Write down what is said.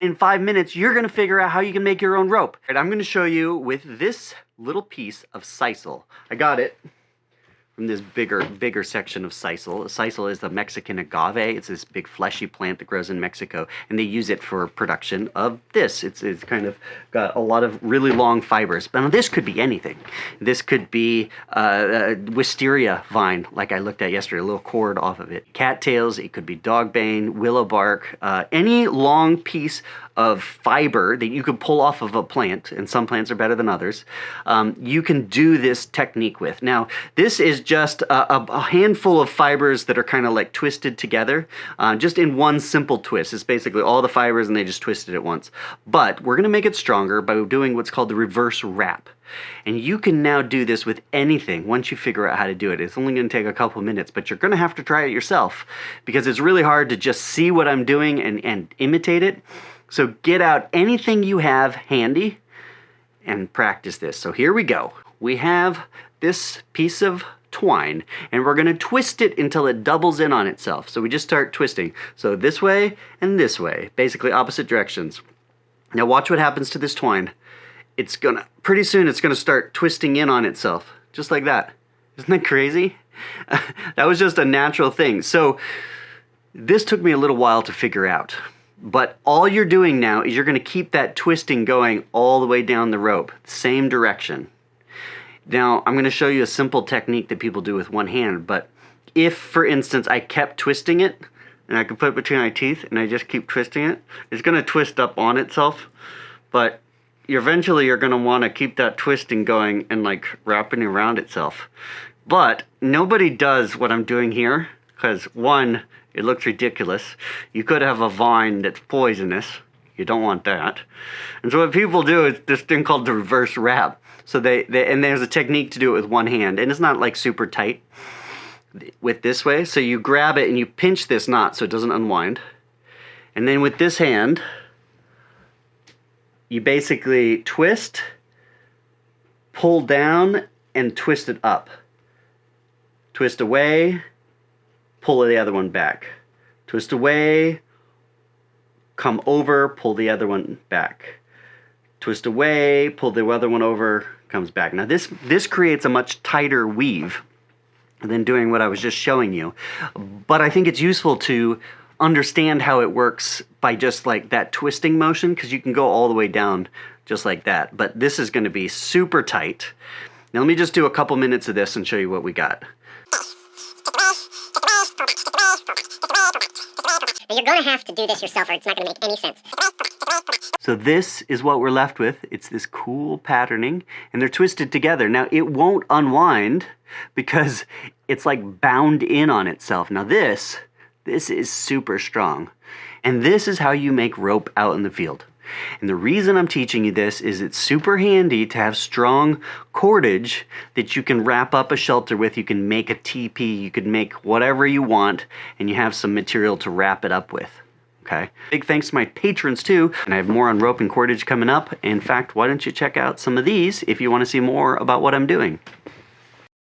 In 5 minutes, you're gonna figure out how you can make your own rope. And I'm gonna show you with this little piece of sisal. I got it from this bigger section of sisal. Sisal is the Mexican agave. It's this big fleshy plant that grows in Mexico, and they use it for production of this. It's kind of got a lot of really long fibers. But this could be anything. This could be wisteria vine, like I looked at yesterday, a little cord off of it. Cattails, it could be dogbane, willow bark, any long piece of fiber that you could pull off of a plant, and some plants are better than others, you can do this technique with. Now, this is just a handful of fibers that are kind of like twisted together, just in one simple twist. It's basically all the fibers and they just twisted at once. But we're gonna make it stronger by doing what's called the reverse wrap. And you can now do this with anything once you figure out how to do it. It's only going to take a couple minutes, but you're going to have to try it yourself because it's really hard to just see what I'm doing and imitate it. So get out anything you have handy and practice this. So here we go. We have this piece of twine and we're going to twist it until it doubles in on itself. So we just start twisting. So this way and this way, basically opposite directions. Now watch what happens to this twine. It's gonna, pretty soon it's gonna start twisting in on itself, just like that. Isn't that crazy? That was just a natural thing. So this took me a little while to figure out. But all you're doing now is you're gonna keep that twisting going all the way down the rope, same direction. Now, I'm gonna show you a simple technique that people do with one hand, but if, for instance, I kept twisting it, and I could put it between my teeth, and I just keep twisting it, it's gonna twist up on itself, but eventually you're going to want to keep that twisting going and like wrapping around itself. But nobody does what I'm doing here because one, it looks ridiculous. You could have a vine that's poisonous. You don't want that. And so what people do is this thing called the reverse wrap. So and there's a technique to do it with one hand, and it's not like super tight with this way. So you grab it and you pinch this knot so it doesn't unwind. And then with this hand, you basically twist, pull down, and twist it up. Twist away, pull the other one back. Twist away, come over, pull the other one back. Twist away, pull the other one over, comes back. Now this creates a much tighter weave than doing what I was just showing you. But I think it's useful to understand how it works by just like that twisting motion, because you can go all the way down just like that. But this is going to be super tight. Now let me just do a couple minutes of this and show you what we got. You're going to have to do this yourself or it's not going to make any sense. So this is what we're left with. It's this cool patterning and they're twisted together. Now it won't unwind because it's like bound in on itself. Now this is super strong. And this is how you make rope out in the field. And the reason I'm teaching you this is it's super handy to have strong cordage that you can wrap up a shelter with. You can make a teepee, you can make whatever you want, and you have some material to wrap it up with. Okay? Big thanks to my patrons too. And I have more on rope and cordage coming up. In fact, why don't you check out some of these if you want to see more about what I'm doing.